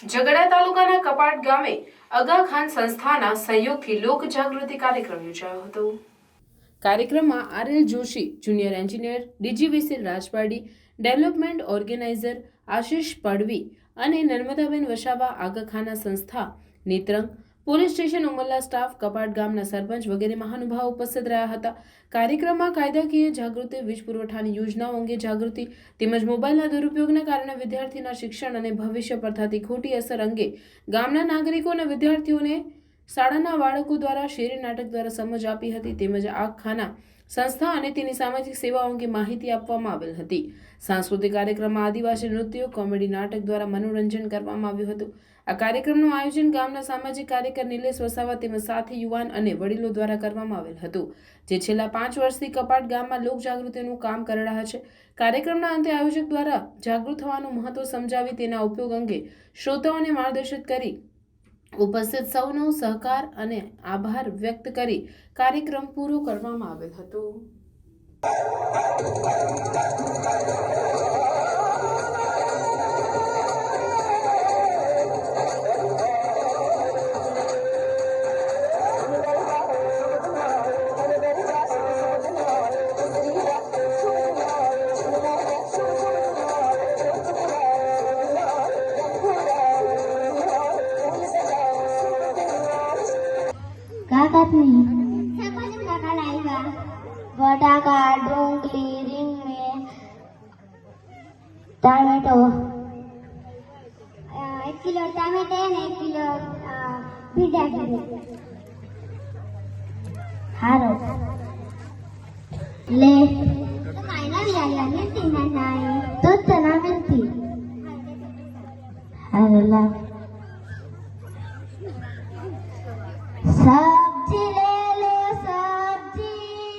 ઝઘડા તાલુકાના કપાટ ગામે અગા ખાન સંસ્થાના સહયોગથી લોક જાગૃતિ કાર્યક્રમ યોજાયો હતો। કાર્યક્રમમાં R L Joshi, junior engineer, DGVC Rajpadi, development organiser Ashish Padvi અને નર્મદાબેન વસાવા આગા ખાના સંસ્થા, Netrang, police station Umarla staff, Kapat ગામના સરપંચ વગેરે મહાનુભાવો ઉપસ્થિત રહ્યા હતા। કાર્યક્રમમાં કાયદાકીય જાગૃતિ, વીજ પુરવઠાની યોજનાઓ અંગે જાગૃતિ તેમજ મોબાઈલના દુરુપયોગના કારણે વિદ્યાર્થીના શિક્ષણ અને ભવિષ્ય પર થતી ખોટી અસર અંગે ગામના નાગરિકો અને વિદ્યાર્થીઓને શાળાના બાળકો દ્વારા શેરી નાટક દ્વારા સમજ આપી હતી તેમજ આગા ખાના સંસ્થા અને તેની સામાજિક સેવાઓ અંગે માહિતી આપવામાં આવેલ હતી। સાંસ્કૃતિક કાર્યક્રમમાં આદિવાસી નૃત્યો, કોમેડી નાટક દ્વારા મનોરંજન કરવામાં આવ્યું હતું। આ કાર્યક્રમનું આયોજન ગામના સામાજિક કાર્યકર નિલેશ વસાવા તેમજ સાથી યુવાન અને વડીલો દ્વારા કરવામાં આવેલ હતું, જે છેલ્લા 5 વર્ષથી કપાટ ગામમાં લોક જાગૃતિનું કામ કરી રહ્યા છે। કાર્યક્રમના અંતે આયોજક દ્વારા જાગૃત થવાનું મહત્વ સમજાવી તેના ઉપયોગ અંગે શ્રોતાઓને માર્ગદર્શિત કરી ઉપસ્થિત સૌનો સહકાર અને આભાર વ્યક્ત કરી કાર્યક્રમ પૂરો કરવામાં આવેલ હતો। बटाका, डोंगली, રીંગણ, ટામેટો, 1 કિલો ટામેટા ને 1 કિલો પીડા કીધું હારો લે તો કાયના વિયાયા ને તીના નાય તો તના મેંતી હારો લા સા